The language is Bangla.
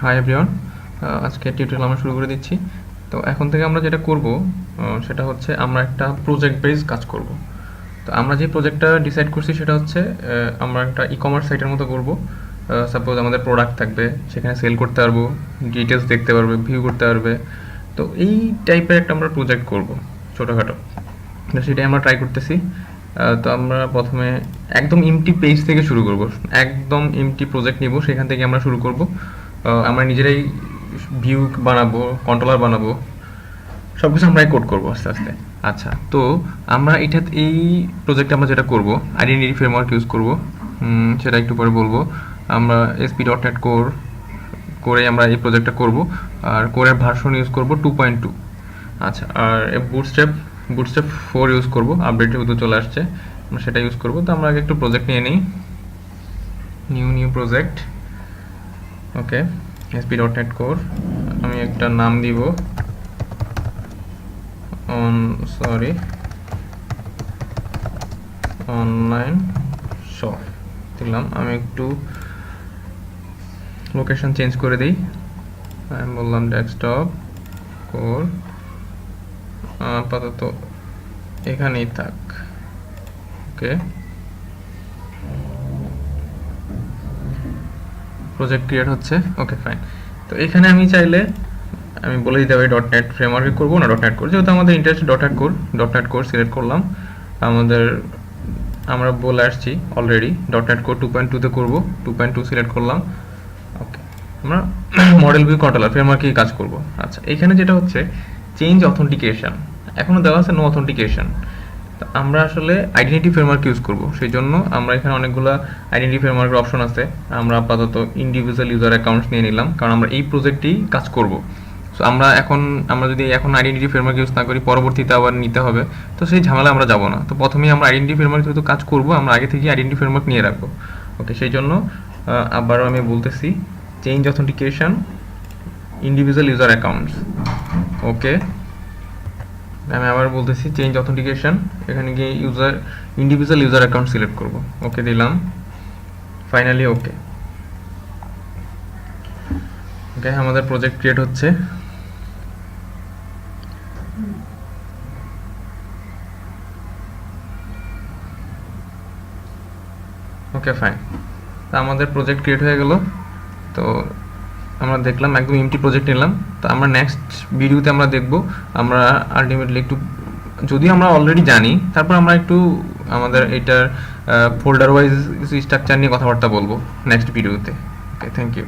হাই এভরিওয়ান, আজকে টিউটোরিয়াল আমরা শুরু করে দিচ্ছি। তো এখন থেকে আমরা যেটা করব সেটা হচ্ছে আমরা একটা প্রজেক্ট বেস কাজ করব। তো আমরা যে প্রজেক্টটা ডিসাইড করছি সেটা হচ্ছে আমরা একটা ই কমার্স সাইটের মতো করব। সাপোজ আমাদের প্রোডাক্ট থাকবে, সেখানে সেল করতে পারবো, ডিটেলস দেখতে পারবে, ভিউ করতে পারবে। তো এই টাইপের একটা আমরা প্রজেক্ট করব ছোটোখাটো। তো সেটাই আমরা ট্রাই করতেছি। তো আমরা প্রথমে একদম এমটি পেজ থেকে শুরু করব, একদম এমটি প্রজেক্ট নিব, সেখান থেকে আমরা শুরু করব। আমরা নিজেরাই ভিউ বানাবো, কন্ট্রোলার বানাবো, সব কিছু আমরাই কোড করবো আস্তে আস্তে। আচ্ছা, তো আমরা এই প্রজেক্টে আমরা যেটা করব, আইডেন্টিটি ফ্রেমওয়ার্ক ইউজ করব, সেটা একটু পরে বলবো। আমরা ASP.NET কোর করে আমরা এই প্রজেক্টটা করব, আর কোরের ভার্সন ইউজ করব 2.2। আচ্ছা, আর বুটস্ট্র্যাপ 4 ইউজ করব, আপডেটের মতো চলে আসছে, আমরা সেটা ইউজ করব। তো আমরা আগে একটু প্রজেক্ট নিয়ে নিই, নিউ প্রজেক্ট। ওকে, ASP.NET কোর, আমি একটা নাম দিব অনলাইন শপ দিলাম। আমি একটু লোকেশন চেঞ্জ করে দিই, আমি বললাম ডেস্কটপ কোর, আপাতত এখানেই থাক। ওকে, প্রজেক্ট ক্রিয়েট হচ্ছে। ওকে, ফাইন। তো এখানে আমি চাইলে আমি বলে দিতে পারি .NET ফ্রেমওয়ার্কে করবো না .NET কোর, যেহেতু আমাদের ইন্টারেস্ট .NET কোর সিলেক্ট করলাম। আমরা বলে আসছি অলরেডি .NET কোর 2.2 তে করবো, 2.2 সিলেক্ট করলাম। ওকে, আমরা মডেল ভিউ কন্ট্রোলার ফ্রেমওয়ার্কেই কাজ করব। আচ্ছা, এখানে যেটা হচ্ছে চেঞ্জ অথেন্টিকেশন, এখনও দেওয়া আছে নো অথেন্টিকেশন। তো আমরা আসলে আইডেন্টিটি ফ্রেমওয়ার্ক ইউজ করব, সেই জন্য আমরা এখানে অনেকগুলো আইডেন্টিটি ফ্রেমওয়ার্কের অপশন আছে। আমরা আপাতত ইন্ডিভিজুয়াল ইউজার অ্যাকাউন্টস নিয়ে নিলাম, কারণ আমরা এই প্রজেক্টেই কাজ করব। সো আমরা যদি এখন আইডেন্টিটি ফ্রেমওয়ার্ক ইউজ না করি, পরবর্তীতে আবার নিতে হবে, তো সেই ঝামেলা আমরা যাব না। তো প্রথমেই আমরা আইডেন্টিটি ফ্রেমওয়ার্ক যেহেতু কাজ করব, আমরা আগে থেকে আইডেন্টিটি ফ্রেমওয়ার্ক নিয়ে রাখবো। ওকে, সেই জন্য আবারও আমি বলতেছি change authentication individual user accounts. Okay, আমি আবার বলতেছি চেঞ্জ অথেন্টিকেশন, এখানে গিয়ে ইন্ডিভিজুয়াল ইউজার অ্যাকাউন্ট সিলেক্ট করব। ওকে দিলাম, ফাইনালি ওকে। ওকে, আমাদের প্রজেক্ট ক্রিয়েট হচ্ছে। ওকে, ফাইন। তো আমাদের প্রজেক্ট ক্রিয়েট হয়ে গেল। তো আমরা দেখলাম একদম এমটি প্রজেক্ট নিলাম। তো আমরা নেক্সট ভিডিওতে আমরা দেখব আমরা আলটিমেটলি একটু, যদি আমরা অলরেডি জানি, তারপর আমরা একটু আমাদের এটার ফোল্ডার ওয়াইজ স্ট্রাকচার নিয়ে কথাবার্তা বলবো নেক্সট ভিডিওতে। ওকে, থ্যাংক ইউ।